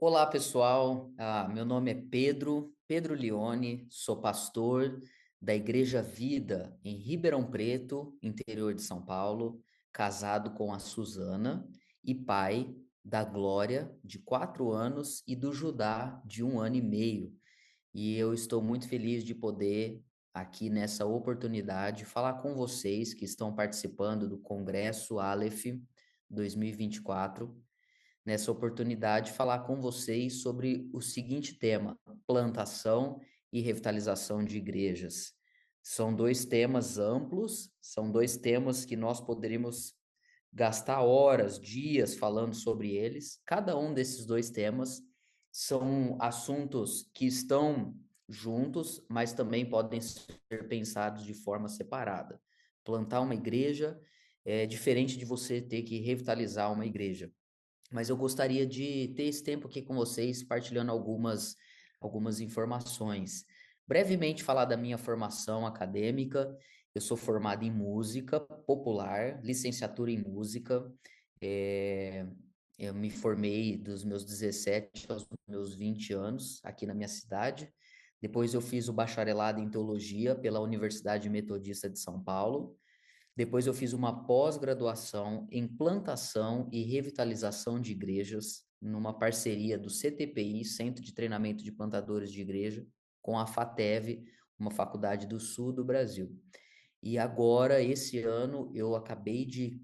Olá, pessoal. Meu nome é Pedro Lione, sou pastor da Igreja Vida em Ribeirão Preto, interior de São Paulo, casado com a Suzana e pai da Glória, de 4 anos, e do Judá, de 1 ano e meio. E eu estou muito feliz de poder, aqui nessa oportunidade, falar com vocês que estão participando do Congresso Aleph 2024, nessa oportunidade, falar com vocês sobre o seguinte tema: plantação e revitalização de igrejas. São dois temas amplos, são dois temas que nós poderíamos gastar horas, dias falando sobre eles. Cada um desses dois temas são assuntos que estão juntos, mas também podem ser pensados de forma separada. Plantar uma igreja é diferente de você ter que revitalizar uma igreja, mas eu gostaria de ter esse tempo aqui com vocês, partilhando algumas informações. Brevemente falar da minha formação acadêmica. Eu sou formado em música popular, licenciatura em música. É, eu me formei dos meus 17 aos meus 20 anos aqui na minha cidade. Depois eu fiz o bacharelado em teologia pela Universidade Metodista de São Paulo. Depois eu fiz uma pós-graduação em plantação e revitalização de igrejas, numa parceria do CTPI, Centro de Treinamento de Plantadores de Igreja, com a FATEV, uma faculdade do sul do Brasil. E agora, esse ano, eu acabei de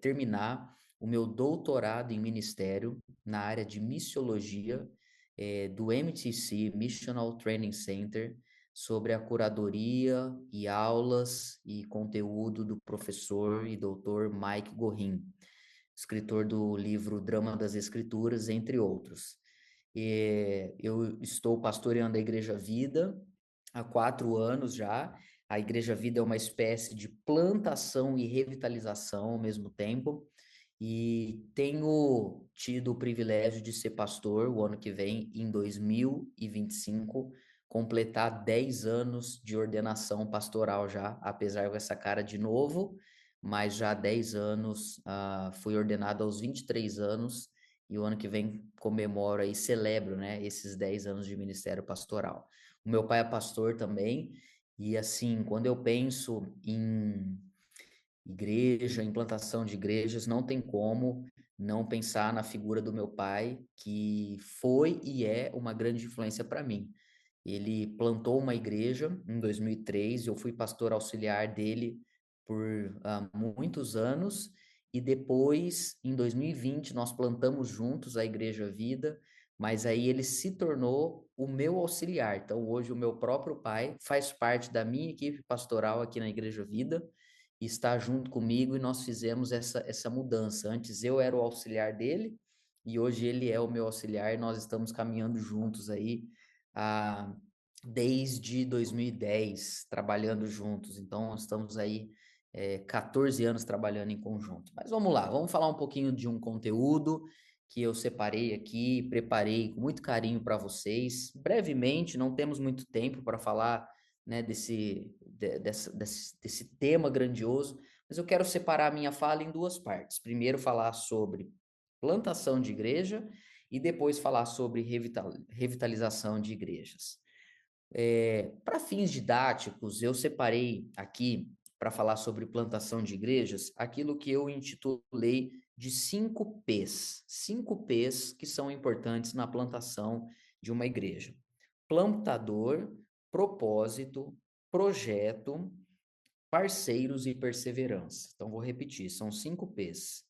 terminar o meu doutorado em ministério na área de missiologia, do MTC, Missional Training Center, sobre a curadoria e aulas e conteúdo do professor e doutor Mike Gorin, escritor do livro Drama das Escrituras, entre outros. Eu estou pastoreando a Igreja Vida há 4 anos já. A Igreja Vida é uma espécie de plantação e revitalização ao mesmo tempo. E tenho tido o privilégio de ser pastor o ano que vem, em 2025, completar 10 anos de ordenação pastoral já, apesar dessa cara de novo, mas já há 10 anos, fui ordenado aos 23 anos, e o ano que vem comemoro e celebro, né, esses 10 anos de ministério pastoral. O meu pai é pastor também, e assim, quando eu penso em igreja, implantação de igrejas, não tem como não pensar na figura do meu pai, que foi e é uma grande influência para mim. Ele plantou uma igreja em 2003, eu fui pastor auxiliar dele por muitos anos, e depois, em 2020, nós plantamos juntos a Igreja Vida, mas aí ele se tornou o meu auxiliar. Então, hoje, o meu próprio pai faz parte da minha equipe pastoral aqui na Igreja Vida, e está junto comigo, e nós fizemos essa mudança. Antes eu era o auxiliar dele, e hoje ele é o meu auxiliar, e nós estamos caminhando juntos aí ah, desde 2010, trabalhando juntos. Então, nós estamos aí 14 anos trabalhando em conjunto. Mas vamos lá, vamos falar um pouquinho de um conteúdo que eu separei aqui, preparei com muito carinho para vocês. Brevemente, não temos muito tempo para falar, né, desse tema grandioso, mas eu quero separar a minha fala em duas partes. Primeiro, falar sobre plantação de igreja, e depois falar sobre revitalização de igrejas. Para fins didáticos, eu separei aqui, para falar sobre plantação de igrejas, aquilo que eu intitulei de 5 P's. 5 P's que são importantes na plantação de uma igreja: plantador, propósito, projeto, parceiros e perseverança. Então, vou repetir: são 5 P's: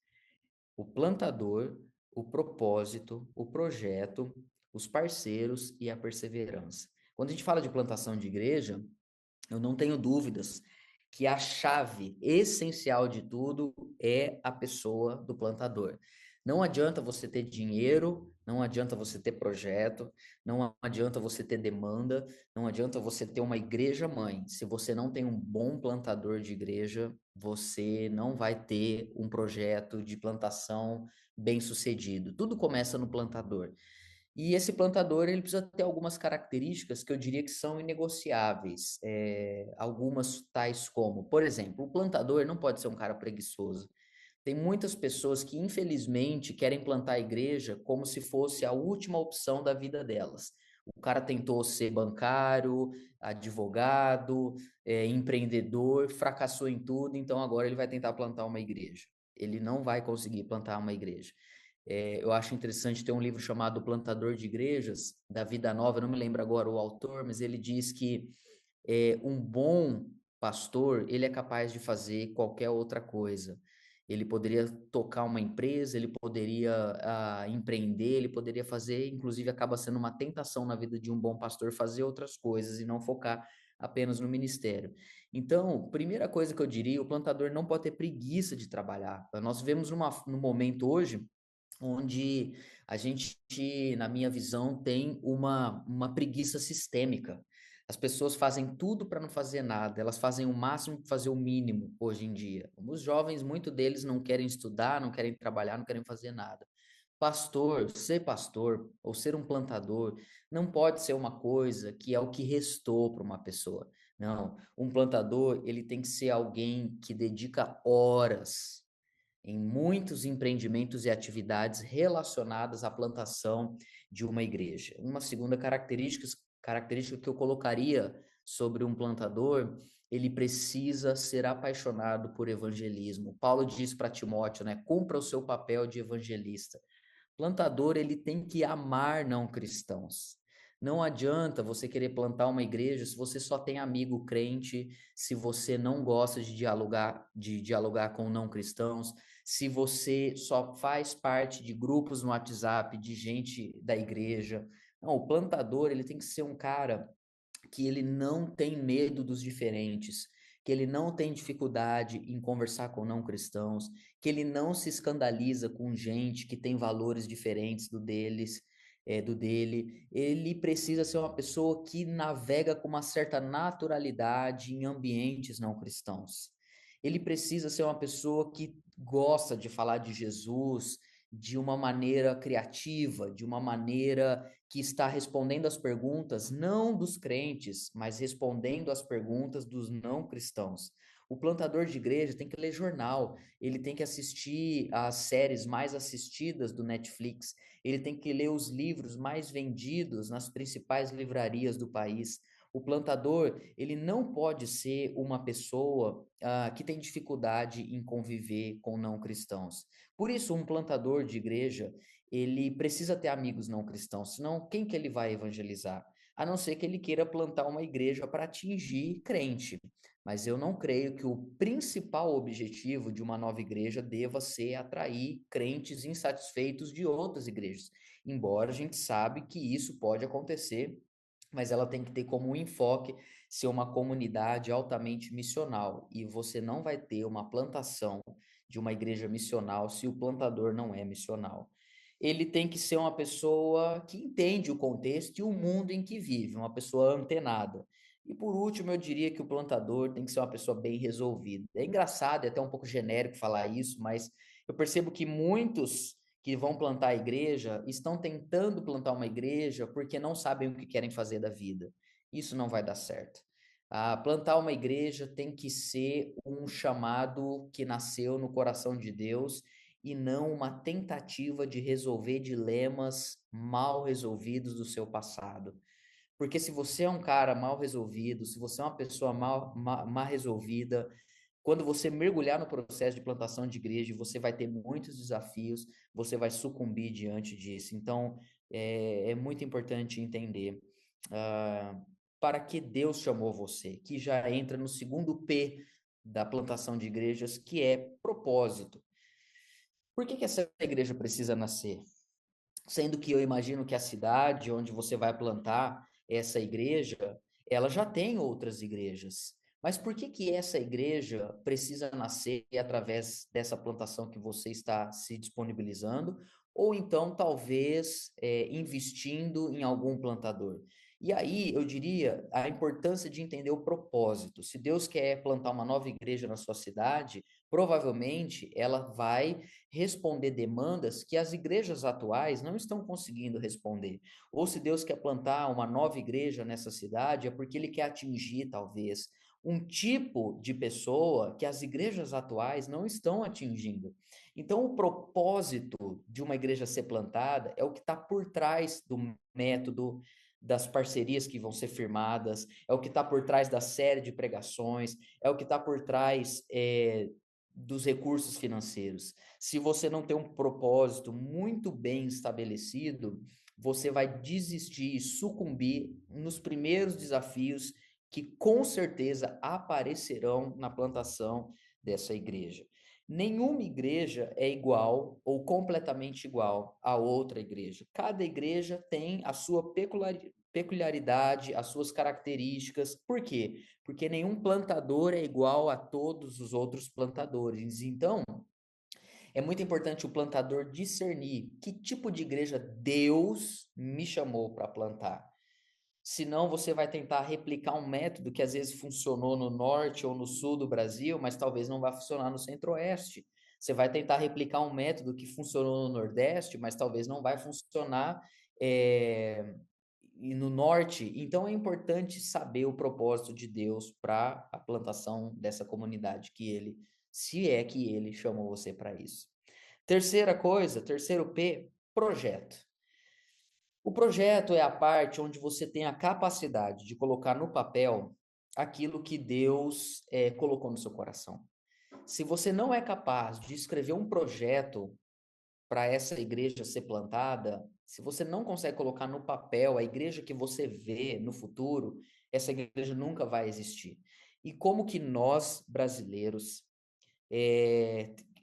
o plantador, o propósito, o projeto, os parceiros e a perseverança. Quando a gente fala de plantação de igreja, eu não tenho dúvidas que a chave essencial de tudo é a pessoa do plantador. Não adianta você ter dinheiro, não adianta você ter projeto, não adianta você ter demanda, não adianta você ter uma igreja mãe. Se você não tem um bom plantador de igreja, você não vai ter um projeto de plantação bem sucedido. Tudo começa no plantador. E esse plantador, ele precisa ter algumas características que eu diria que são inegociáveis. Algumas tais como, por exemplo, o plantador não pode ser um cara preguiçoso. Tem muitas pessoas que, infelizmente, querem plantar a igreja como se fosse a última opção da vida delas. O cara tentou ser bancário, advogado, empreendedor, fracassou em tudo, então agora ele vai tentar plantar uma igreja. Ele não vai conseguir plantar uma igreja. Eu acho interessante ter um livro chamado Plantador de Igrejas, da Vida Nova, eu não me lembro agora o autor, mas ele diz que um bom pastor, ele é capaz de fazer qualquer outra coisa. Ele poderia tocar uma empresa, ele poderia empreender, ele poderia fazer, inclusive acaba sendo uma tentação na vida de um bom pastor fazer outras coisas e não focar apenas no ministério. Então, primeira coisa que eu diria, o plantador não pode ter preguiça de trabalhar. Nós vivemos num momento hoje onde a gente, na minha visão, tem uma preguiça sistêmica. As pessoas fazem tudo para não fazer nada, elas fazem o máximo para fazer o mínimo hoje em dia. Os jovens, muito deles não querem estudar, não querem trabalhar, não querem fazer nada. Ser pastor ou ser um plantador não pode ser uma coisa que é o que restou para uma pessoa. Não, um plantador, ele tem que ser alguém que dedica horas em muitos empreendimentos e atividades relacionadas à plantação de uma igreja. Uma segunda característica que eu colocaria sobre um plantador, ele precisa ser apaixonado por evangelismo. Paulo diz para Timóteo, né? Cumpra o seu papel de evangelista. Plantador, ele tem que amar não cristãos. Não adianta você querer plantar uma igreja se você só tem amigo crente, se você não gosta de dialogar com não cristãos, se você só faz parte de grupos no WhatsApp de gente da igreja. Não, o plantador, ele tem que ser um cara que ele não tem medo dos diferentes, que ele não tem dificuldade em conversar com não cristãos, que ele não se escandaliza com gente que tem valores diferentes do dele. Ele precisa ser uma pessoa que navega com uma certa naturalidade em ambientes não cristãos. Ele precisa ser uma pessoa que gosta de falar de Jesus de uma maneira criativa, de uma maneira que está respondendo às perguntas não dos crentes, mas respondendo às perguntas dos não cristãos. O plantador de igreja tem que ler jornal, ele tem que assistir às séries mais assistidas do Netflix, ele tem que ler os livros mais vendidos nas principais livrarias do país. O plantador, ele não pode ser uma pessoa que tem dificuldade em conviver com não cristãos. Por isso, um plantador de igreja, ele precisa ter amigos não cristãos, senão quem que ele vai evangelizar? A não ser que ele queira plantar uma igreja para atingir crente. Mas eu não creio que o principal objetivo de uma nova igreja deva ser atrair crentes insatisfeitos de outras igrejas. Embora a gente sabe que isso pode acontecer, mas ela tem que ter como enfoque ser uma comunidade altamente missional. E você não vai ter uma plantação de uma igreja missional se o plantador não é missional. Ele tem que ser uma pessoa que entende o contexto e o mundo em que vive, uma pessoa antenada. E por último, eu diria que o plantador tem que ser uma pessoa bem resolvida. É engraçado, é até um pouco genérico falar isso, mas eu percebo que muitos que vão plantar a igreja estão tentando plantar uma igreja porque não sabem o que querem fazer da vida. Isso não vai dar certo. Plantar uma igreja tem que ser um chamado que nasceu no coração de Deus e não uma tentativa de resolver dilemas mal resolvidos do seu passado. Porque se você é um cara mal resolvido, se você é uma pessoa mal resolvida, quando você mergulhar no processo de plantação de igreja, você vai ter muitos desafios, você vai sucumbir diante disso. Então, é muito importante entender para que Deus chamou você, que já entra no segundo P da plantação de igrejas, que é propósito. Por que essa igreja precisa nascer? Sendo que eu imagino que a cidade onde você vai plantar essa igreja, ela já tem outras igrejas. Mas por que essa igreja precisa nascer através dessa plantação que você está se disponibilizando? Ou então, talvez, investindo em algum plantador? E aí, eu diria a importância de entender o propósito. Se Deus quer plantar uma nova igreja na sua cidade, provavelmente ela vai responder demandas que as igrejas atuais não estão conseguindo responder. Ou se Deus quer plantar uma nova igreja nessa cidade, é porque ele quer atingir, talvez, um tipo de pessoa que as igrejas atuais não estão atingindo. Então, o propósito de uma igreja ser plantada é o que está por trás do método, das parcerias que vão ser firmadas, é o que está por trás da série de pregações, é o que está por trás dos recursos financeiros. Se você não tem um propósito muito bem estabelecido, você vai desistir e sucumbir nos primeiros desafios que com certeza aparecerão na plantação dessa igreja. Nenhuma igreja é igual ou completamente igual a outra igreja. Cada igreja tem a sua peculiaridade, as suas características. Por quê? Porque nenhum plantador é igual a todos os outros plantadores. Então, é muito importante o plantador discernir que tipo de igreja Deus me chamou para plantar. Senão você vai tentar replicar um método que às vezes funcionou no norte ou no sul do Brasil, mas talvez não vá funcionar no centro-oeste. Você vai tentar replicar um método que funcionou no nordeste, mas talvez não vai funcionar e no norte. Então é importante saber o propósito de Deus para a plantação dessa comunidade se é que ele chamou você para isso. Terceira coisa, terceiro P, projeto. O projeto é a parte onde você tem a capacidade de colocar no papel aquilo que Deus colocou no seu coração. Se você não é capaz de escrever um projeto para essa igreja ser plantada, se você não consegue colocar no papel a igreja que você vê no futuro, essa igreja nunca vai existir. E como que nós, brasileiros,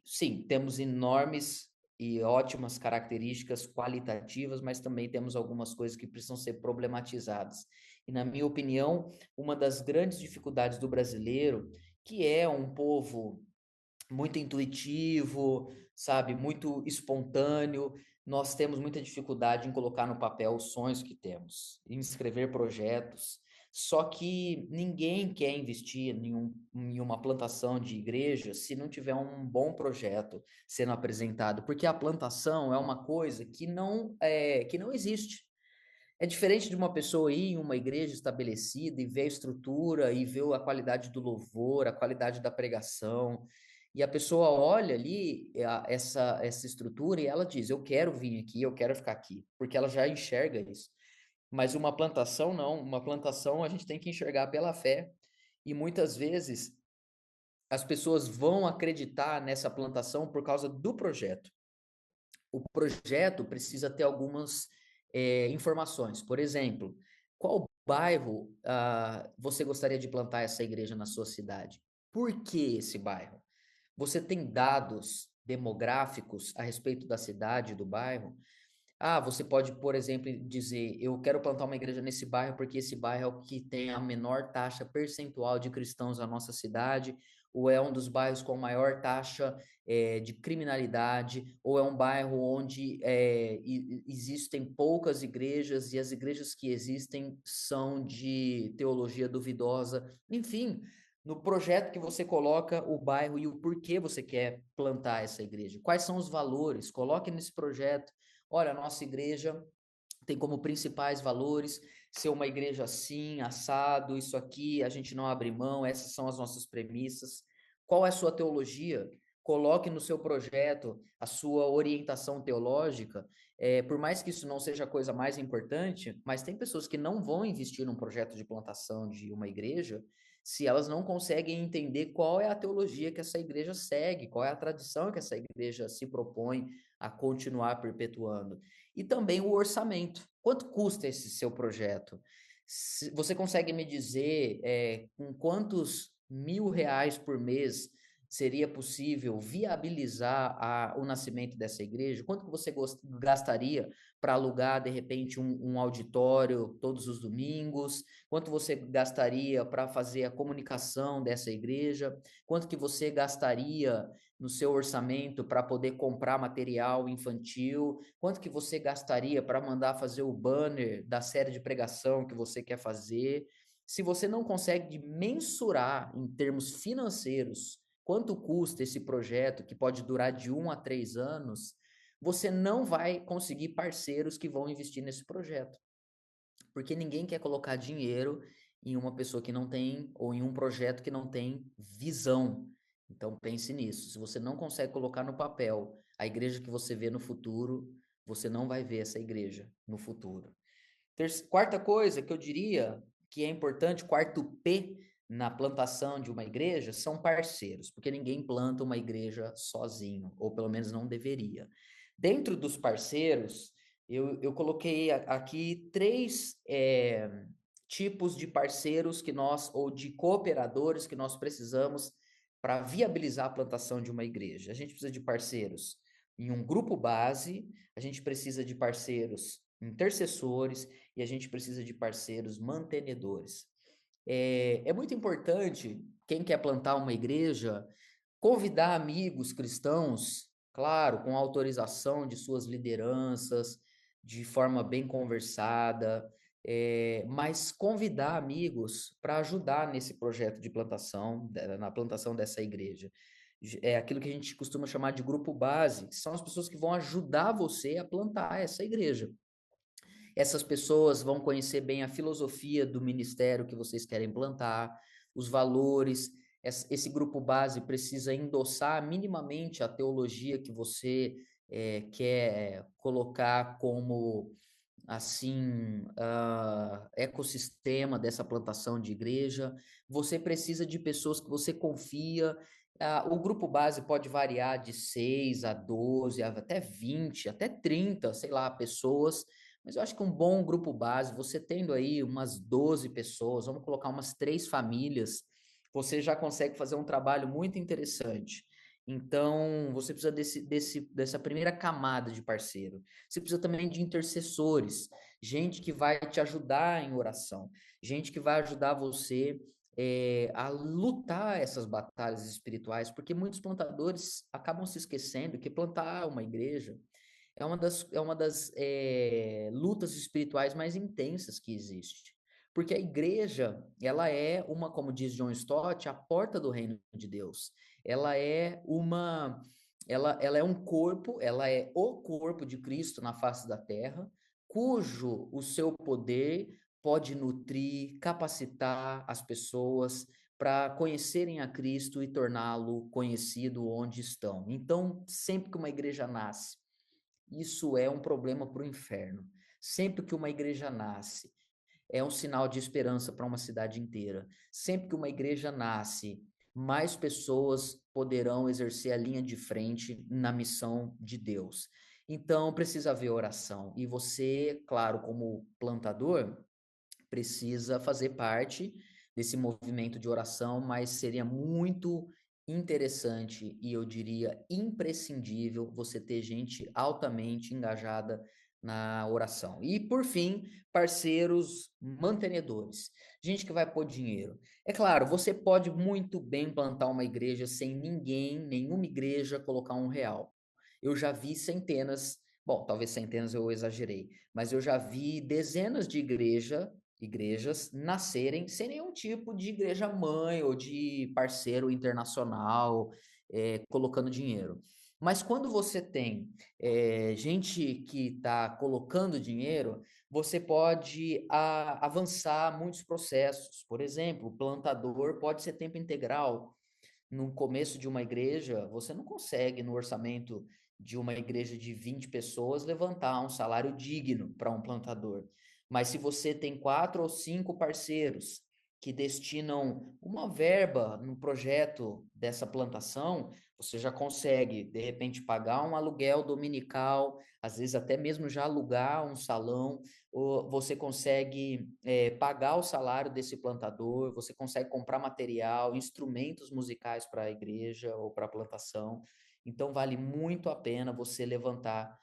sim, temos enormes e ótimas características qualitativas, mas também temos algumas coisas que precisam ser problematizadas. E, na minha opinião, uma das grandes dificuldades do brasileiro, que é um povo muito intuitivo, sabe, muito espontâneo, nós temos muita dificuldade em colocar no papel os sonhos que temos, em escrever projetos. Só que ninguém quer investir em uma plantação de igreja se não tiver um bom projeto sendo apresentado, porque a plantação é uma coisa que não existe. É diferente de uma pessoa ir em uma igreja estabelecida e ver a estrutura e ver a qualidade do louvor, a qualidade da pregação. E a pessoa olha ali essa estrutura e ela diz: Eu quero vir aqui, eu quero ficar aqui, porque ela já enxerga isso. Mas uma plantação não, uma plantação a gente tem que enxergar pela fé. E muitas vezes as pessoas vão acreditar nessa plantação por causa do projeto. O projeto precisa ter algumas informações. Por exemplo, qual bairro você gostaria de plantar essa igreja na sua cidade? Por que esse bairro? Você tem dados demográficos a respeito da cidade, do bairro? Você pode, por exemplo, dizer: Eu quero plantar uma igreja nesse bairro porque esse bairro é o que tem a menor taxa percentual de cristãos na nossa cidade, ou é um dos bairros com maior taxa de criminalidade, ou é um bairro onde existem poucas igrejas e as igrejas que existem são de teologia duvidosa. Enfim, no projeto que você coloca o bairro e o porquê você quer plantar essa igreja. Quais são os valores? Coloque nesse projeto. Olha, a nossa igreja tem como principais valores ser uma igreja assim, assado, isso aqui, a gente não abre mão, essas são as nossas premissas. Qual é a sua teologia? Coloque no seu projeto a sua orientação teológica. Por mais que isso não seja a coisa mais importante, mas tem pessoas que não vão investir num projeto de plantação de uma igreja se elas não conseguem entender qual é a teologia que essa igreja segue, qual é a tradição que essa igreja se propõe a continuar perpetuando. E também o orçamento. Quanto custa esse seu projeto? Você consegue me dizer com quantos R$ 1.000 por mês seria possível viabilizar o nascimento dessa igreja? Quanto que você gastaria para alugar, de repente, um auditório todos os domingos? Quanto você gastaria para fazer a comunicação dessa igreja? Quanto que você gastaria no seu orçamento para poder comprar material infantil? Quanto que você gastaria para mandar fazer o banner da série de pregação que você quer fazer? Se você não consegue mensurar em termos financeiros quanto custa esse projeto, que pode durar de 1 a 3 anos, você não vai conseguir parceiros que vão investir nesse projeto. Porque ninguém quer colocar dinheiro em uma pessoa que não tem, ou em um projeto que não tem visão. Então pense nisso. Se você não consegue colocar no papel a igreja que você vê no futuro, você não vai ver essa igreja no futuro. Quarta coisa que eu diria que é importante, quarto P na plantação de uma igreja, são parceiros, porque ninguém planta uma igreja sozinho, ou pelo menos não deveria. Dentro dos parceiros, eu coloquei aqui três tipos de parceiros que nós, ou de cooperadores que nós precisamos para viabilizar a plantação de uma igreja. A gente precisa de parceiros em um grupo base, a gente precisa de parceiros intercessores e a gente precisa de parceiros mantenedores. É muito importante, quem quer plantar uma igreja, convidar amigos cristãos, claro, com autorização de suas lideranças, de forma bem conversada, mas convidar amigos para ajudar nesse projeto de plantação, na plantação dessa igreja. É aquilo que a gente costuma chamar de grupo base, que são as pessoas que vão ajudar você a plantar essa igreja. Essas pessoas vão conhecer bem a filosofia do ministério que vocês querem plantar, os valores. Esse grupo base precisa endossar minimamente a teologia que você quer colocar como assim ecossistema dessa plantação de igreja. Você precisa de pessoas que você confia. O grupo base pode variar de 6 a 12, até 20, até 30, sei lá, pessoas, mas eu acho que um bom grupo base, você tendo aí umas 12 pessoas, vamos colocar umas 3 famílias, você já consegue fazer um trabalho muito interessante. Então, você precisa dessa primeira camada de parceiro. Você precisa também de intercessores, gente que vai te ajudar em oração, gente que vai ajudar você a lutar essas batalhas espirituais, porque muitos plantadores acabam se esquecendo que plantar uma igreja é uma das lutas espirituais mais intensas que existe. Porque a igreja, ela é uma, como diz John Stott, a porta do reino de Deus. Ela é uma, ela é um corpo, ela é o corpo de Cristo na face da terra, cujo o seu poder pode nutrir, capacitar as pessoas para conhecerem a Cristo e torná-lo conhecido onde estão. Então, sempre que uma igreja nasce, isso é um problema para o inferno. Sempre que uma igreja nasce, é um sinal de esperança para uma cidade inteira. Sempre que uma igreja nasce, mais pessoas poderão exercer a linha de frente na missão de Deus. Então, precisa haver oração. E você, claro, como plantador, precisa fazer parte desse movimento de oração, mas seria muito interessante e eu diria imprescindível você ter gente altamente engajada na oração. E por fim, parceiros mantenedores, gente que vai pôr dinheiro. É claro, você pode muito bem plantar uma igreja sem ninguém, nenhuma igreja colocar R$ 1. Eu já vi centenas, bom, talvez centenas eu exagerei, mas eu já vi dezenas de igrejas nascerem sem nenhum tipo de igreja mãe ou de parceiro internacional colocando dinheiro. Mas quando você tem gente que está colocando dinheiro, você pode avançar muitos processos. Por exemplo, o plantador pode ser tempo integral. No começo de uma igreja, você não consegue, no orçamento de uma igreja de 20 pessoas, levantar um salário digno para um plantador. Mas se você tem 4 ou 5 parceiros que destinam uma verba no projeto dessa plantação, você já consegue, de repente, pagar um aluguel dominical, às vezes até mesmo já alugar um salão, ou você consegue pagar o salário desse plantador, você consegue comprar material, instrumentos musicais para a igreja ou para a plantação. Então, vale muito a pena você levantar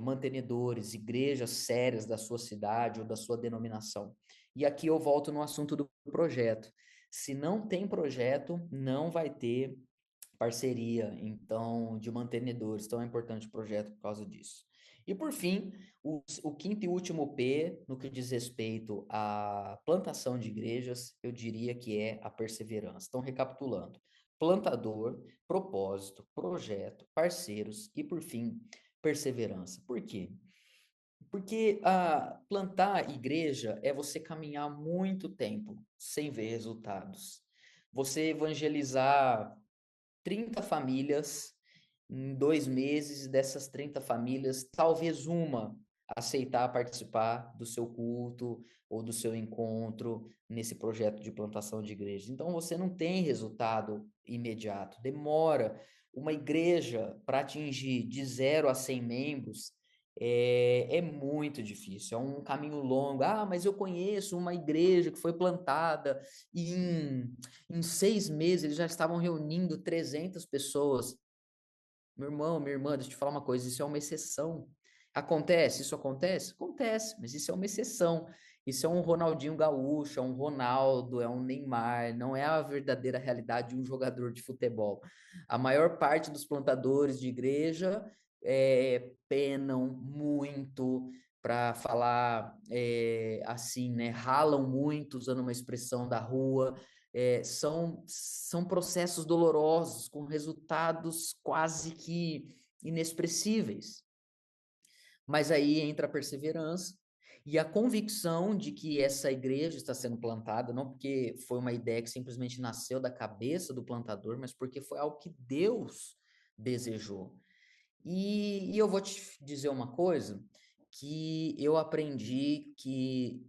mantenedores, igrejas sérias da sua cidade ou da sua denominação. E aqui eu volto no assunto do projeto. Se não tem projeto, não vai ter parceria, então, de mantenedores. Então, é importante o projeto por causa disso. E, por fim, o quinto e último P, no que diz respeito à plantação de igrejas, eu diria que é a perseverança. Então, recapitulando: plantador, propósito, projeto, parceiros e, por fim, perseverança. Por quê? Porque plantar igreja é você caminhar muito tempo sem ver resultados. Você evangelizar 30 famílias em 2 meses, dessas 30 famílias, talvez uma aceitar participar do seu culto ou do seu encontro nesse projeto de plantação de igreja. Então você não tem resultado imediato, demora. Uma igreja para atingir de 0 a 100 membros é muito difícil, é um caminho longo. Ah, mas eu conheço uma igreja que foi plantada e em 6 meses eles já estavam reunindo 300 pessoas. Meu irmão, minha irmã, deixa eu te falar uma coisa, isso é uma exceção. Acontece? Isso acontece? Acontece, mas isso é uma exceção. Isso é um Ronaldinho Gaúcho, é um Ronaldo, é um Neymar, não é a verdadeira realidade de um jogador de futebol. A maior parte dos plantadores de igreja penam muito, para falar assim, né? Ralam muito, usando uma expressão da rua, são processos dolorosos, com resultados quase que inexpressíveis. Mas aí entra a perseverança e a convicção de que essa igreja está sendo plantada, não porque foi uma ideia que simplesmente nasceu da cabeça do plantador, mas porque foi algo que Deus desejou. E eu vou te dizer uma coisa que eu aprendi, que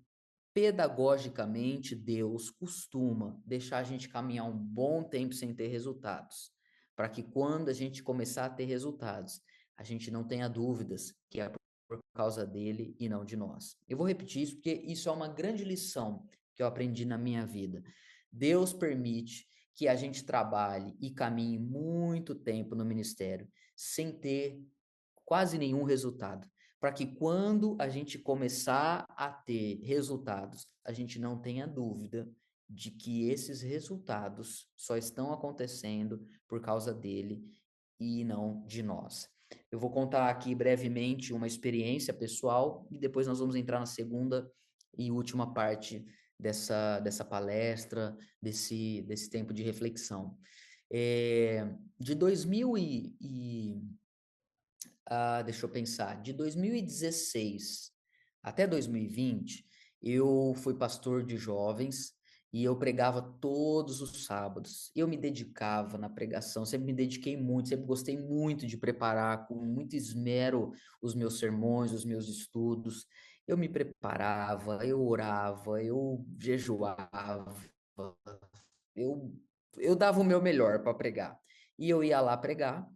pedagogicamente, Deus costuma deixar a gente caminhar um bom tempo sem ter resultados, para que quando a gente começar a ter resultados, a gente não tenha dúvidas que é por causa dele e não de nós. Eu vou repetir isso porque isso é uma grande lição que eu aprendi na minha vida. Deus permite que a gente trabalhe e caminhe muito tempo no ministério sem ter quase nenhum resultado, para que quando a gente começar a ter resultados, a gente não tenha dúvida de que esses resultados só estão acontecendo por causa dele e não de nós. Eu vou contar aqui brevemente uma experiência pessoal e depois nós vamos entrar na segunda e última parte dessa palestra, desse tempo de reflexão. De 2000 deixa eu pensar, de 2016 até 2020, eu fui pastor de jovens e eu pregava todos os sábados. Eu me dedicava na pregação, sempre me dediquei muito, sempre gostei muito de preparar com muito esmero os meus sermões, os meus estudos. Eu me preparava, eu orava, eu jejuava, eu, eu dava o meu melhor para pregar. E eu ia lá pregar.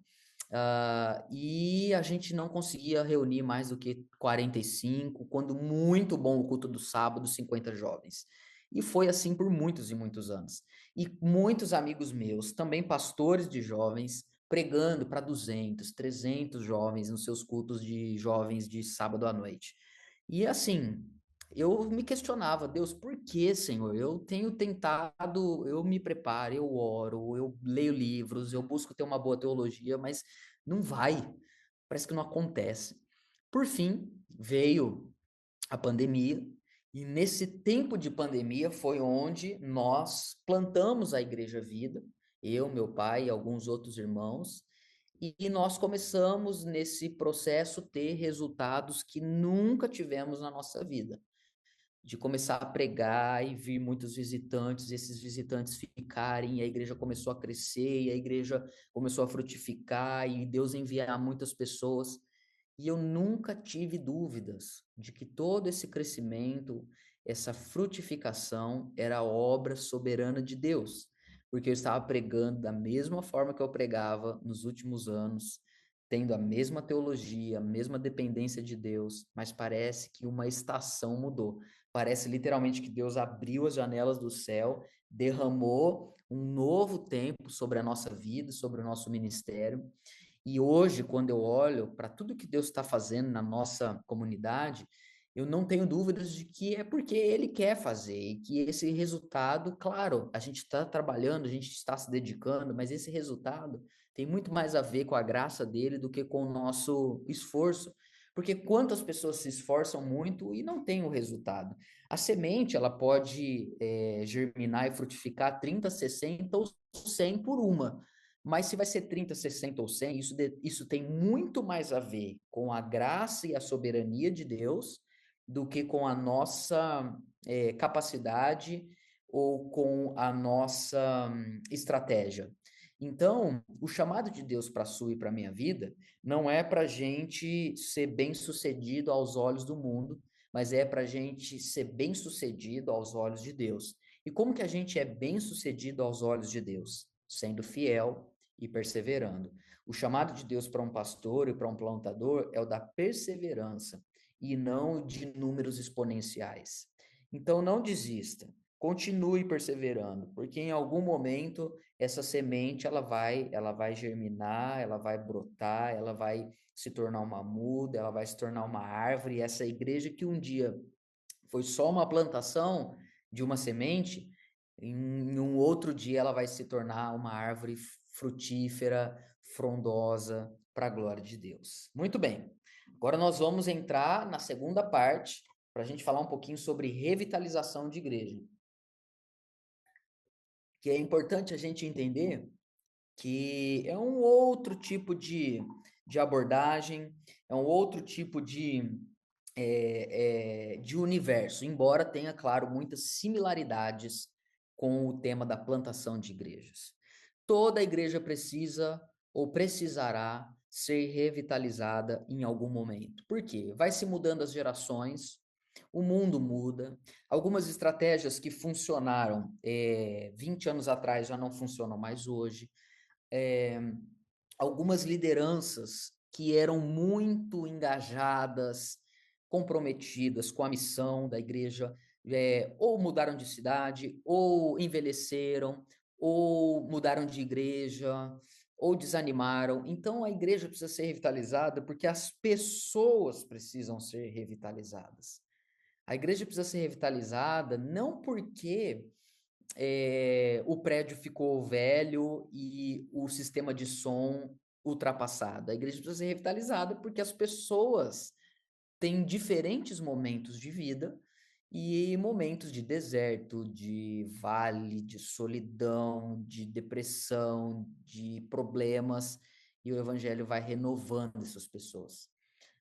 E a gente não conseguia reunir mais do que 45, quando muito bom o culto do sábado, 50 jovens. E foi assim por muitos e muitos anos. E muitos amigos meus, também pastores de jovens, pregando para 200, 300 jovens nos seus cultos de jovens de sábado à noite. E assim, eu me questionava, Deus, por que, Senhor? Eu tenho tentado, eu me preparo, eu oro, eu leio livros, eu busco ter uma boa teologia, mas não vai, parece que não acontece. Por fim, veio a pandemia, e nesse tempo de pandemia foi onde nós plantamos a Igreja Vida, eu, meu pai e alguns outros irmãos, e nós começamos nesse processo ter resultados que nunca tivemos na nossa vida, de começar a pregar e vir muitos visitantes, esses visitantes ficarem, e a igreja começou a crescer, e a igreja começou a frutificar, e Deus enviar muitas pessoas. E eu nunca tive dúvidas de que todo esse crescimento, essa frutificação, era obra soberana de Deus, porque eu estava pregando da mesma forma que eu pregava nos últimos anos, tendo a mesma teologia, a mesma dependência de Deus, mas parece que uma estação mudou. Parece literalmente que Deus abriu as janelas do céu, derramou um novo tempo sobre a nossa vida, sobre o nosso ministério. E hoje, quando eu olho para tudo que Deus está fazendo na nossa comunidade, eu não tenho dúvidas de que é porque Ele quer fazer e que esse resultado, claro, a gente está trabalhando, a gente está se dedicando, mas esse resultado tem muito mais a ver com a graça dele do que com o nosso esforço. Porque quantas pessoas se esforçam muito e não têm o resultado? A semente, ela pode germinar e frutificar 30, 60 ou 100 por uma. Mas se vai ser 30, 60 ou 100, isso tem muito mais a ver com a graça e a soberania de Deus do que com a nossa capacidade ou com a nossa estratégia. Então, o chamado de Deus para a sua e para a minha vida não é para a gente ser bem-sucedido aos olhos do mundo, mas é para a gente ser bem-sucedido aos olhos de Deus. E como que a gente é bem-sucedido aos olhos de Deus? Sendo fiel e perseverando. O chamado de Deus para um pastor e para um plantador é o da perseverança e não de números exponenciais. Então não desista, continue perseverando, porque em algum momento essa semente ela vai germinar, ela vai brotar, ela vai se tornar uma muda, ela vai se tornar uma árvore, e essa igreja que um dia foi só uma plantação de uma semente, em um outro dia ela vai se tornar uma árvore frutífera, frondosa, para a glória de Deus. Muito bem, agora nós vamos entrar na segunda parte, para a gente falar um pouquinho sobre revitalização de igreja. Que é importante a gente entender que é um outro tipo de abordagem, é um outro tipo de universo, embora tenha, claro, muitas similaridades com o tema da plantação de igrejas. Toda igreja precisa ou precisará ser revitalizada em algum momento. Por quê? Vai se mudando as gerações, o mundo muda, algumas estratégias que funcionaram 20 anos atrás já não funcionam mais hoje, algumas lideranças que eram muito engajadas, comprometidas com a missão da igreja, ou mudaram de cidade, ou envelheceram, ou mudaram de igreja, ou desanimaram. Então a igreja precisa ser revitalizada porque as pessoas precisam ser revitalizadas. A igreja precisa ser revitalizada não porque o prédio ficou velho e o sistema de som ultrapassado. A igreja precisa ser revitalizada porque as pessoas têm diferentes momentos de vida e momentos de deserto, de vale, de solidão, de depressão, de problemas, e o evangelho vai renovando essas pessoas.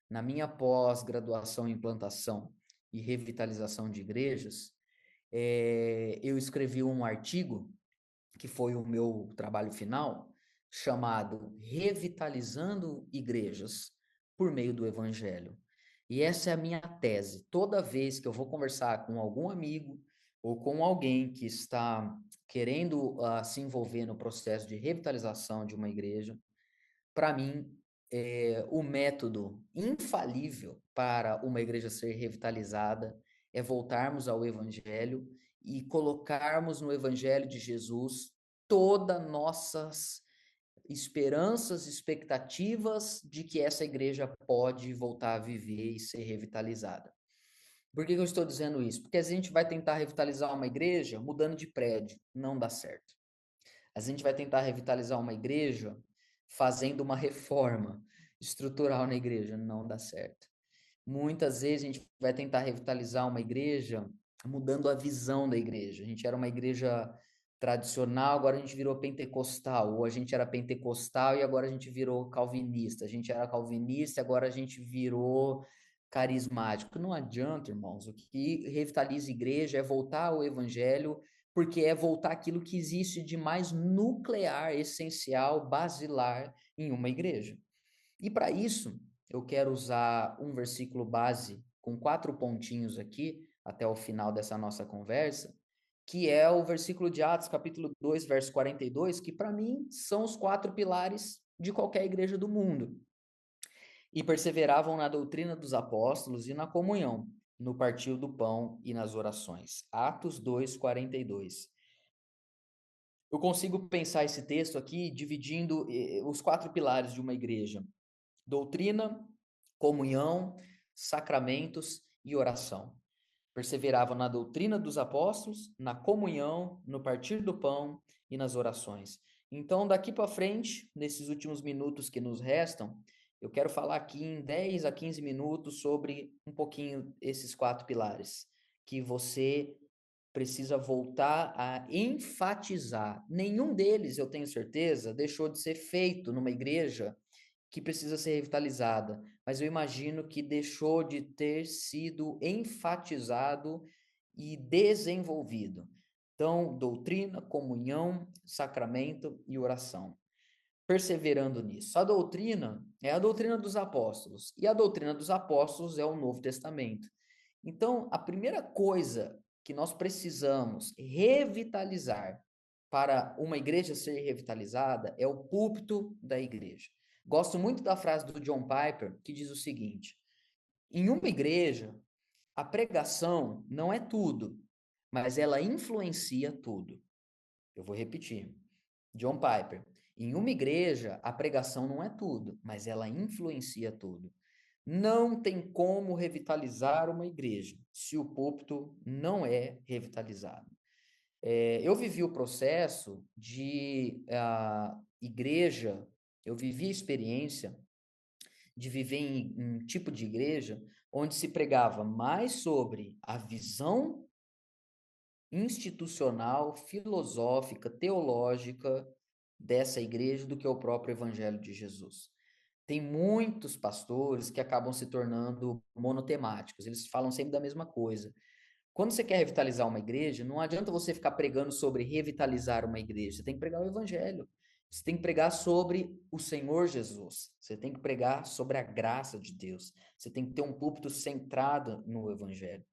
Na minha pós-graduação em plantação e revitalização de igrejas, eu escrevi um artigo, que foi o meu trabalho final, chamado Revitalizando Igrejas por meio do Evangelho. E essa é a minha tese. Toda vez que eu vou conversar com algum amigo ou com alguém que está querendo se envolver no processo de revitalização de uma igreja, para mim, o método infalível para uma igreja ser revitalizada é voltarmos ao Evangelho e colocarmos no Evangelho de Jesus todas nossas esperanças, expectativas de que essa igreja pode voltar a viver e ser revitalizada. Por que eu estou dizendo isso? Porque a gente vai tentar revitalizar uma igreja mudando de prédio, não dá certo. A gente vai tentar revitalizar uma igreja fazendo uma reforma estrutural na igreja, não dá certo. Muitas vezes a gente vai tentar revitalizar uma igreja mudando a visão da igreja. A gente era uma igreja tradicional, agora a gente virou pentecostal, ou a gente era pentecostal e agora a gente virou calvinista. A gente era calvinista, agora a gente virou carismático. Não adianta, irmãos. O que revitaliza a igreja é voltar ao evangelho, porque é voltar aquilo que existe de mais nuclear, essencial, basilar em uma igreja. E para isso, eu quero usar um versículo base com 4 pontinhos aqui, até o final dessa nossa conversa, que é o versículo de Atos, capítulo 2, verso 42, que para mim são os 4 pilares de qualquer igreja do mundo. E perseveravam na doutrina dos apóstolos e na comunhão, no partir do pão e nas orações. Atos 2, 42. Eu consigo pensar esse texto aqui dividindo os 4 pilares de uma igreja: doutrina, comunhão, sacramentos e oração. Perseveravam na doutrina dos apóstolos, na comunhão, no partir do pão e nas orações. Então, daqui para frente, nesses últimos minutos que nos restam, eu quero falar aqui em 10 a 15 minutos sobre um pouquinho esses 4 pilares que você precisa voltar a enfatizar. Nenhum deles, eu tenho certeza, deixou de ser feito numa igreja que precisa ser revitalizada, mas eu imagino que deixou de ter sido enfatizado e desenvolvido. Então, doutrina, comunhão, sacramento e oração. Perseverando nisso. A doutrina é a doutrina dos apóstolos, e a doutrina dos apóstolos é o Novo Testamento. Então, a primeira coisa que nós precisamos revitalizar para uma igreja ser revitalizada é o púlpito da igreja. Gosto muito da frase do John Piper, que diz o seguinte: em uma igreja, a pregação não é tudo, mas ela influencia tudo. Eu vou repetir. John Piper. Em uma igreja, a pregação não é tudo, mas ela influencia tudo. Não tem como revitalizar uma igreja se o púlpito não é revitalizado. Eu vivi o processo de igreja, eu vivi a experiência de viver em um tipo de igreja onde se pregava mais sobre a visão institucional, filosófica, teológica dessa igreja do que o próprio evangelho de Jesus. Tem muitos pastores que acabam se tornando monotemáticos, eles falam sempre da mesma coisa. Quando você quer revitalizar uma igreja, não adianta você ficar pregando sobre revitalizar uma igreja, você tem que pregar o evangelho. Você tem que pregar sobre o Senhor Jesus. Você tem que pregar sobre a graça de Deus. Você tem que ter um púlpito centrado no evangelho.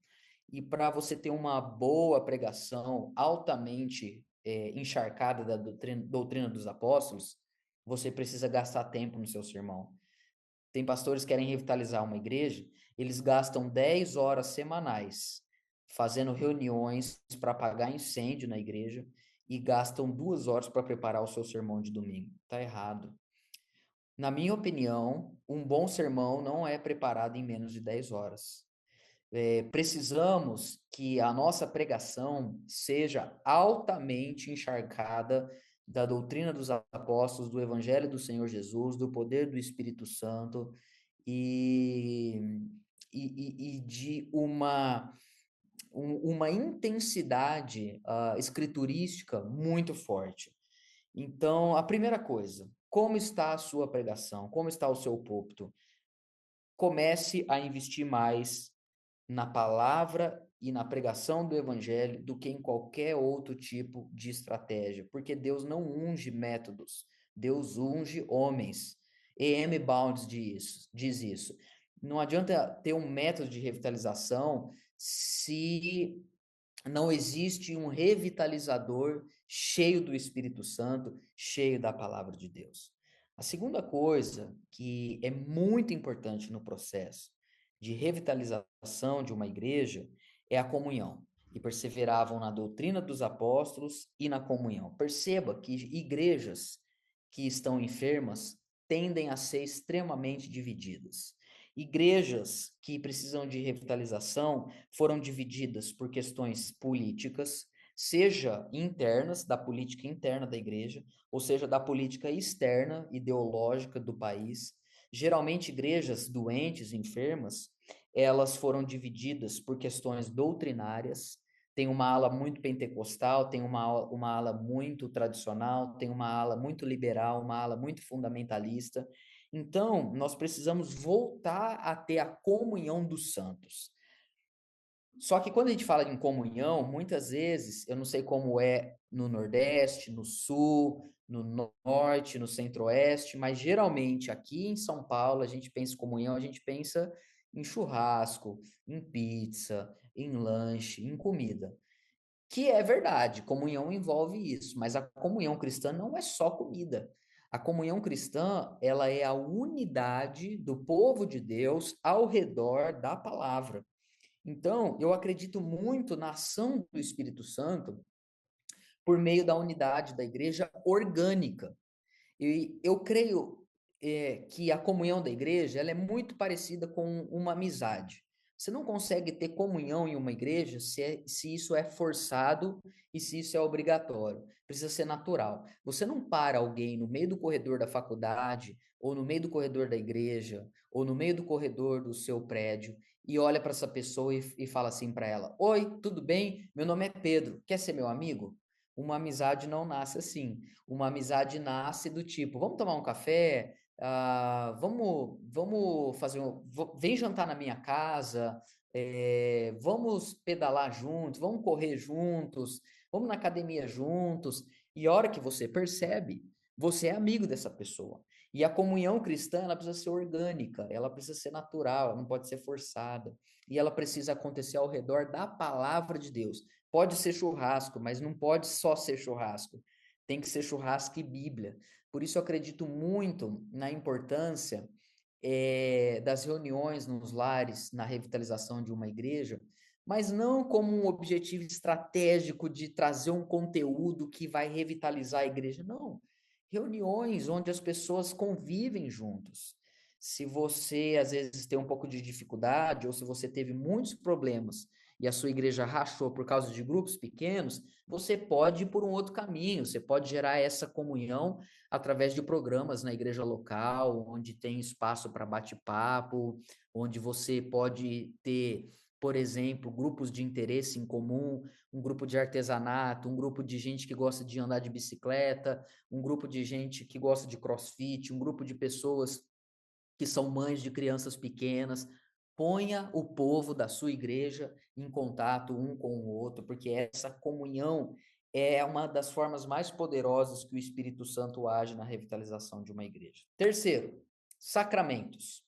E para você ter uma boa pregação altamente encharcada da doutrina dos apóstolos, você precisa gastar tempo no seu sermão. Tem pastores que querem revitalizar uma igreja, eles gastam 10 horas semanais fazendo reuniões para apagar incêndio na igreja e gastam 2 horas para preparar o seu sermão de domingo. Está errado. Na minha opinião, um bom sermão não é preparado em menos de 10 horas. Precisamos que a nossa pregação seja altamente encharcada da doutrina dos apóstolos, do evangelho do Senhor Jesus, do poder do Espírito Santo e de uma intensidade escriturística muito forte. Então, a primeira coisa, como está a sua pregação? Como está o seu púlpito? Comece a investir mais na palavra e na pregação do evangelho do que em qualquer outro tipo de estratégia, porque Deus não unge métodos, Deus unge homens. E.M. Bounds diz isso. Não adianta ter um método de revitalização se não existe um revitalizador cheio do Espírito Santo, cheio da palavra de Deus. A segunda coisa que é muito importante no processo de revitalização de uma igreja é a comunhão. E perseveravam na doutrina dos apóstolos e na comunhão. Perceba que igrejas que estão enfermas tendem a ser extremamente divididas. Igrejas que precisam de revitalização foram divididas por questões políticas, seja internas, da política interna da igreja, ou seja, da política externa, ideológica do país. Geralmente, igrejas doentes, enfermas, elas foram divididas por questões doutrinárias. Tem uma ala muito pentecostal, tem uma ala muito tradicional, tem uma ala muito liberal, uma ala muito fundamentalista. Então, nós precisamos voltar a ter a comunhão dos santos. Só que quando a gente fala em comunhão, muitas vezes, eu não sei como é no Nordeste, no Sul, no Norte, no Centro-Oeste, mas geralmente aqui em São Paulo, a gente pensa em comunhão, a gente pensa em churrasco, em pizza, em lanche, em comida. Que é verdade, comunhão envolve isso, mas a comunhão cristã não é só comida. A comunhão cristã, ela é a unidade do povo de Deus ao redor da palavra. Então, eu acredito muito na ação do Espírito Santo por meio da unidade da igreja orgânica. E eu creio que a comunhão da igreja ela é muito parecida com uma amizade. Você não consegue ter comunhão em uma igreja se isso é forçado e se isso é obrigatório. Precisa ser natural. Você não para alguém no meio do corredor da faculdade, ou no meio do corredor da igreja, ou no meio do corredor do seu prédio e olha para essa pessoa e fala assim para ela: Oi, tudo bem? Meu nome é Pedro, quer ser meu amigo? Uma amizade não nasce assim. Uma amizade nasce do tipo: vamos tomar um café? Vamos fazer vem jantar na minha casa, vamos pedalar juntos, vamos correr juntos, vamos na academia juntos. E a hora que você percebe, você é amigo dessa pessoa. E a comunhão cristã, ela precisa ser orgânica, ela precisa ser natural, ela não pode ser forçada. E ela precisa acontecer ao redor da palavra de Deus. Pode ser churrasco, mas não pode só ser churrasco. Tem que ser churrasco e Bíblia. Por isso eu acredito muito na importância das reuniões nos lares, na revitalização de uma igreja, mas não como um objetivo estratégico de trazer um conteúdo que vai revitalizar a igreja, não. Reuniões onde as pessoas convivem juntos. Se você às vezes tem um pouco de dificuldade ou se você teve muitos problemas e a sua igreja rachou por causa de grupos pequenos, você pode ir por um outro caminho, você pode gerar essa comunhão através de programas na igreja local, onde tem espaço para bate-papo, onde você pode ter, por exemplo, grupos de interesse em comum, um grupo de artesanato, um grupo de gente que gosta de andar de bicicleta, um grupo de gente que gosta de crossfit, um grupo de pessoas que são mães de crianças pequenas. Ponha o povo da sua igreja em contato um com o outro, porque essa comunhão é uma das formas mais poderosas que o Espírito Santo age na revitalização de uma igreja. Terceiro, sacramentos.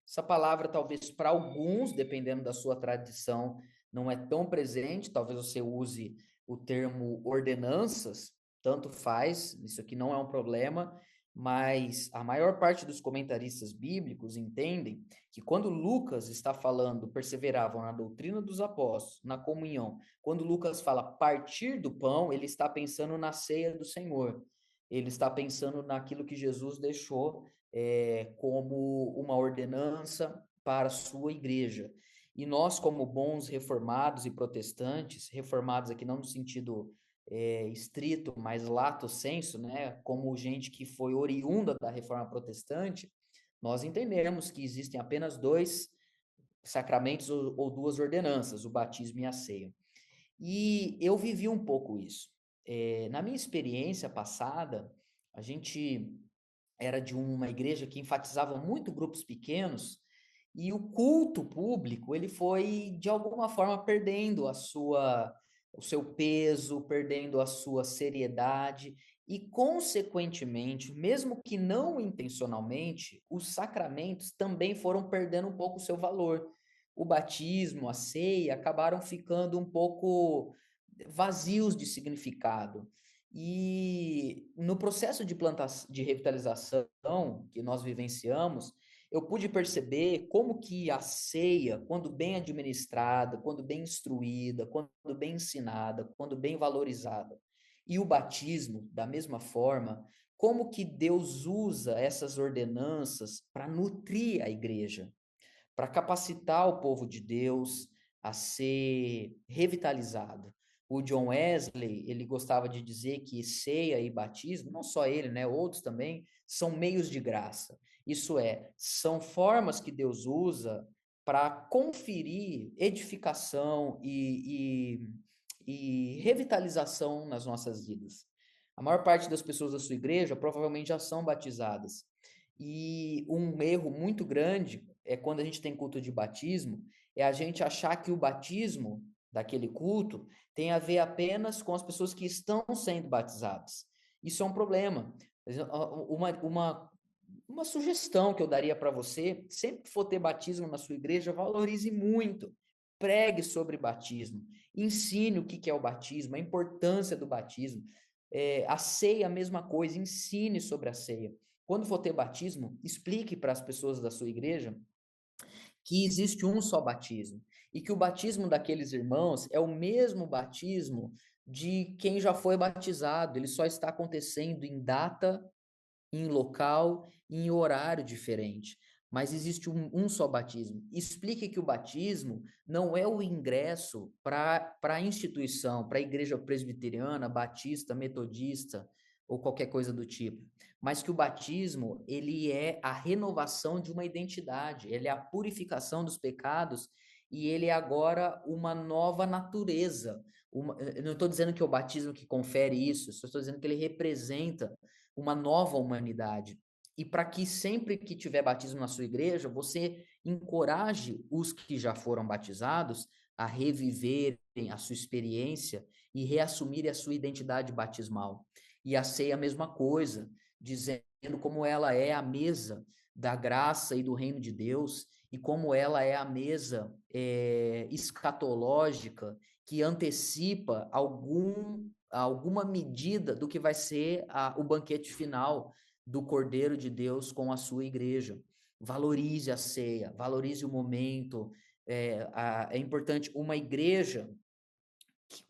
Essa palavra, talvez para alguns, dependendo da sua tradição, não é tão presente, talvez você use o termo ordenanças, tanto faz, isso aqui não é um problema, mas a maior parte dos comentaristas bíblicos entendem que quando Lucas está falando perseveravam na doutrina dos apóstolos, na comunhão, quando Lucas fala partir do pão, ele está pensando na ceia do Senhor. Ele está pensando naquilo que Jesus deixou como uma ordenança para a sua igreja. E nós, como bons reformados e protestantes, reformados aqui não no sentido estrito, mas lato sensu, né, como gente que foi oriunda da reforma protestante, nós entendemos que existem apenas dois sacramentos ou duas ordenanças, o batismo e a ceia. E eu vivi um pouco isso. Na minha experiência passada, a gente era de uma igreja que enfatizava muito grupos pequenos e o culto público, ele foi de alguma forma perdendo o seu peso, perdendo a sua seriedade e consequentemente, mesmo que não intencionalmente, os sacramentos também foram perdendo um pouco o seu valor. O batismo, a ceia acabaram ficando um pouco vazios de significado. E no processo de revitalização que nós vivenciamos, eu pude perceber como que a ceia, quando bem administrada, quando bem instruída, quando bem ensinada, quando bem valorizada, e o batismo, da mesma forma, como que Deus usa essas ordenanças para nutrir a igreja, para capacitar o povo de Deus a ser revitalizado. O John Wesley, ele gostava de dizer que ceia e batismo, não só ele, né, outros também, são meios de graça. Isso é, são formas que Deus usa para conferir edificação e revitalização nas nossas vidas. A maior parte das pessoas da sua igreja provavelmente já são batizadas. E um erro muito grande é quando a gente tem culto de batismo, é a gente achar que o batismo daquele culto tem a ver apenas com as pessoas que estão sendo batizadas. Isso é um problema. Uma, uma, uma sugestão que eu daria para você, sempre que for ter batismo na sua igreja, valorize muito. Pregue sobre batismo. Ensine o que é o batismo, a importância do batismo. A ceia, a mesma coisa, ensine sobre a ceia. Quando for ter batismo, explique para as pessoas da sua igreja que existe um só batismo e que o batismo daqueles irmãos é o mesmo batismo de quem já foi batizado, ele só está acontecendo em data, em local e em horário diferente. Mas existe um só batismo. Explique que o batismo não é o ingresso para a instituição, para a igreja presbiteriana, batista, metodista ou qualquer coisa do tipo. mas que o batismo, ele é a renovação de uma identidade, ele é a purificação dos pecados e ele é agora uma nova natureza. Eu não estou dizendo que é o batismo que confere isso, só estou dizendo que ele representa uma nova humanidade. E para que sempre que tiver batismo na sua igreja, você encoraje os que já foram batizados a reviverem a sua experiência e reassumirem a sua identidade batismal. E a ceia a mesma coisa, dizendo como ela é a mesa da graça e do reino de Deus e como ela é a mesa escatológica que antecipa alguma medida do que vai ser o banquete final do Cordeiro de Deus com a sua igreja. Valorize a ceia, valorize o momento. É importante uma igreja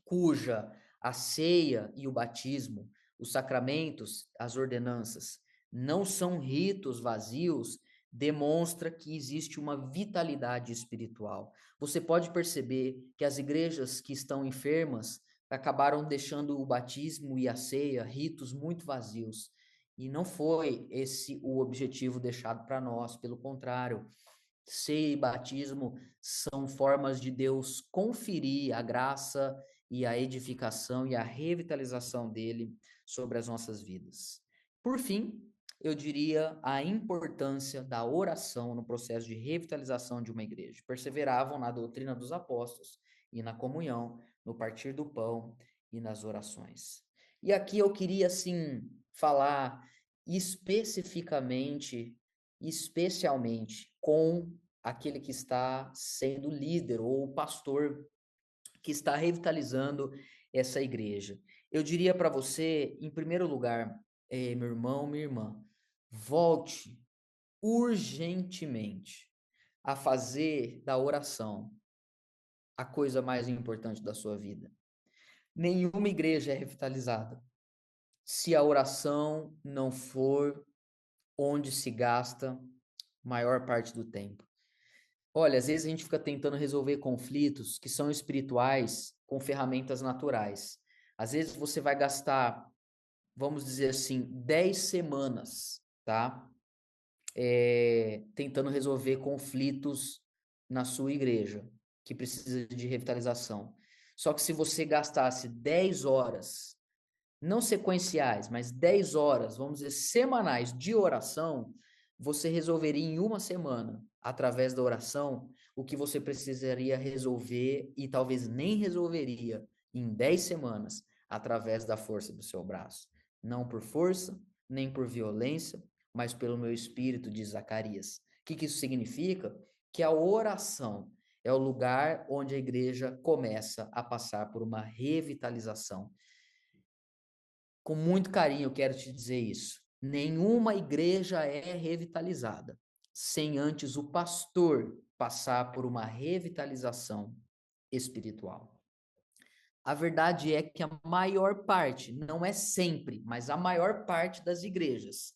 cuja a ceia e o batismo, os sacramentos, as ordenanças, não são ritos vazios, demonstra que existe uma vitalidade espiritual. Você pode perceber que as igrejas que estão enfermas acabaram deixando o batismo e a ceia ritos muito vazios. E não foi esse o objetivo deixado para nós, pelo contrário, ceia e batismo são formas de Deus conferir a graça e a edificação e a revitalização dele sobre as nossas vidas. Por fim, eu diria a importância da oração no processo de revitalização de uma igreja. Perseveravam na doutrina dos apóstolos e na comunhão, no partir do pão e nas orações. E aqui eu queria, assim, falar especialmente com aquele que está sendo líder ou o pastor que está revitalizando essa igreja. Eu diria para você, em primeiro lugar, meu irmão, minha irmã, volte urgentemente a fazer da oração a coisa mais importante da sua vida. Nenhuma igreja é revitalizada se a oração não for onde se gasta maior parte do tempo. Olha, às vezes a gente fica tentando resolver conflitos que são espirituais com ferramentas naturais. Às vezes você vai gastar, vamos dizer assim, 10 semanas, tá? Tentando resolver conflitos na sua igreja, que precisa de revitalização. Só que se você gastasse 10 horas, não sequenciais, mas 10 horas, vamos dizer, semanais de oração, você resolveria em uma semana, através da oração, o que você precisaria resolver e talvez nem resolveria em 10 semanas, através da força do seu braço. Não por força, nem por violência, mas pelo meu espírito, diz Zacarias. O que isso significa? Que a oração é o lugar onde a igreja começa a passar por uma revitalização. Com muito carinho, eu quero te dizer isso. Nenhuma igreja é revitalizada sem antes o pastor passar por uma revitalização espiritual. A verdade é que a maior parte, não é sempre, mas a maior parte das igrejas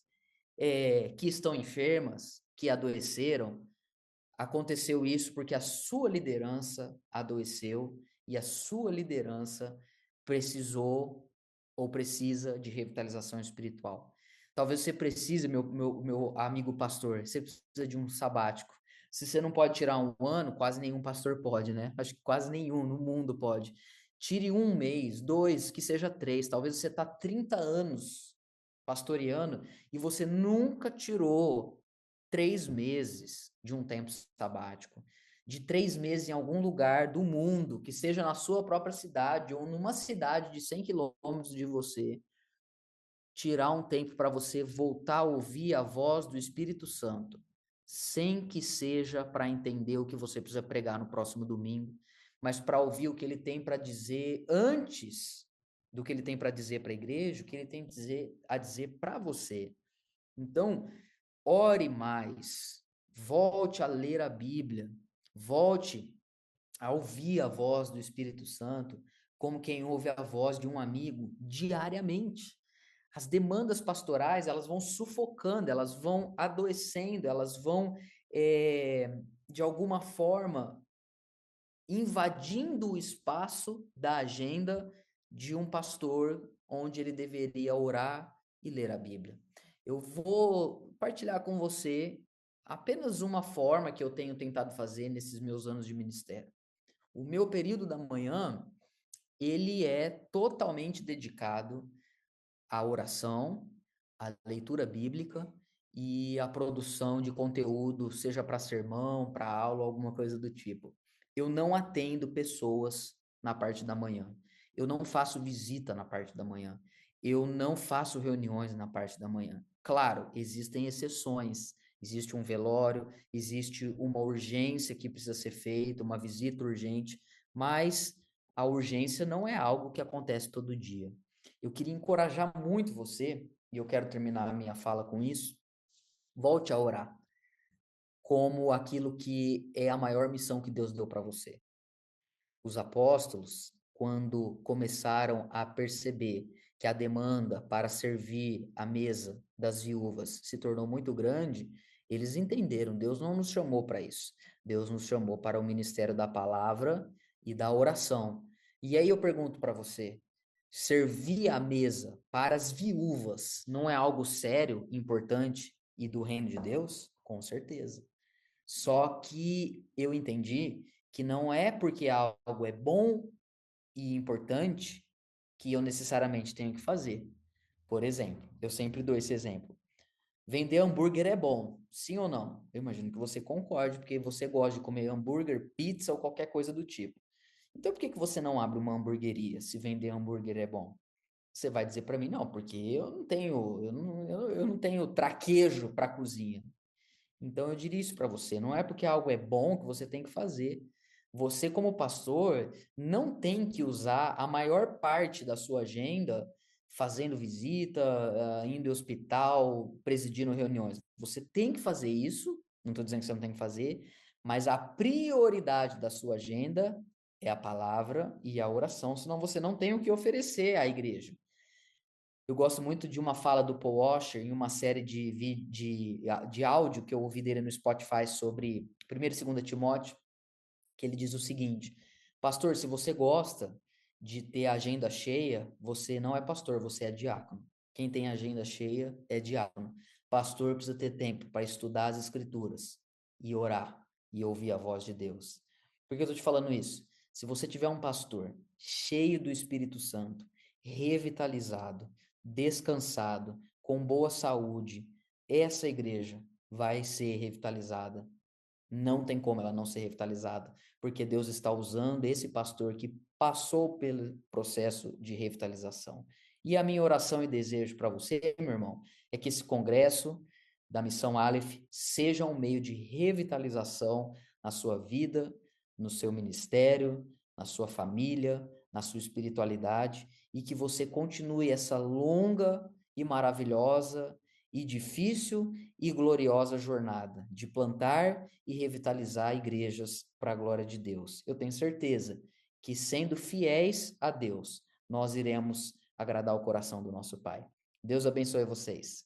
que estão enfermas, que adoeceram, aconteceu isso porque a sua liderança adoeceu e a sua liderança precisou ou precisa de revitalização espiritual. Talvez você precise, meu amigo pastor, você precisa de um sabático. Se você não pode tirar um ano, quase nenhum pastor pode, né? Acho que quase nenhum no mundo pode. Tire um mês, dois, que seja três. Talvez você está 30 anos pastoreando e você nunca tirou 3 meses de um tempo sabático, de 3 meses em algum lugar do mundo, que seja na sua própria cidade ou numa cidade de 100 quilômetros de você, tirar um tempo para você voltar a ouvir a voz do Espírito Santo, sem que seja para entender o que você precisa pregar no próximo domingo, mas para ouvir o que ele tem para dizer antes do que ele tem para dizer para a igreja, o que ele tem a dizer para você. Então, ore mais, volte a ler a Bíblia, volte a ouvir a voz do Espírito Santo, como quem ouve a voz de um amigo diariamente. As demandas pastorais, elas vão sufocando, elas vão adoecendo, elas vão, de alguma forma, invadindo o espaço da agenda de um pastor onde ele deveria orar e ler a Bíblia. Eu vou partilhar com você apenas uma forma que eu tenho tentado fazer nesses meus anos de ministério. O meu período da manhã, ele é totalmente dedicado à oração, à leitura bíblica e à produção de conteúdo, seja para sermão, para aula, alguma coisa do tipo. Eu não atendo pessoas na parte da manhã. Eu não faço visita na parte da manhã. Eu não faço reuniões na parte da manhã. Claro, existem exceções. Existe um velório, existe uma urgência que precisa ser feita, uma visita urgente, mas a urgência não é algo que acontece todo dia. Eu queria encorajar muito você, e eu quero terminar a minha fala com isso. Volte a orar como aquilo que é a maior missão que Deus deu para você. Os apóstolos, quando começaram a perceber que a demanda para servir a mesa das viúvas se tornou muito grande, eles entenderam, Deus não nos chamou para isso. Deus nos chamou para o ministério da palavra e da oração. E aí eu pergunto para você, servir a mesa para as viúvas não é algo sério, importante e do reino de Deus? Com certeza. Só que eu entendi que não é porque algo é bom e importante que eu necessariamente tenho que fazer. Por exemplo, eu sempre dou esse exemplo. Vender hambúrguer é bom, sim ou não? Eu imagino que você concorde, porque você gosta de comer hambúrguer, pizza ou qualquer coisa do tipo. Então, por que que você não abre uma hamburgueria se vender hambúrguer é bom? Você vai dizer para mim, não, porque eu não tenho traquejo para cozinha. Então eu diria isso para você, não é porque algo é bom que você tem que fazer. Você, como pastor, não tem que usar a maior parte da sua agenda fazendo visita, indo ao hospital, presidindo reuniões. Você tem que fazer isso, não estou dizendo que você não tem que fazer, mas a prioridade da sua agenda é a palavra e a oração, senão você não tem o que oferecer à igreja. Eu gosto muito de uma fala do Paul Washer em uma série de áudio que eu ouvi dele no Spotify sobre 1º e 2º Timóteo, que ele diz o seguinte: pastor, se você gosta de ter a agenda cheia, você não é pastor, você é diácono. Quem tem agenda cheia é diácono. Pastor precisa ter tempo para estudar as escrituras e orar e ouvir a voz de Deus. Por que eu estou te falando isso? Se você tiver um pastor cheio do Espírito Santo, revitalizado, descansado, com boa saúde, essa igreja vai ser revitalizada. Não tem como ela não ser revitalizada, porque Deus está usando esse pastor que passou pelo processo de revitalização. E a minha oração e desejo para você, meu irmão, é que esse congresso da Missão Aleph seja um meio de revitalização na sua vida, no seu ministério, na sua família, na sua espiritualidade, e que você continue essa longa e maravilhosa e difícil e gloriosa jornada de plantar e revitalizar igrejas para a glória de Deus. Eu tenho certeza que, sendo fiéis a Deus, nós iremos agradar o coração do nosso Pai. Deus abençoe vocês.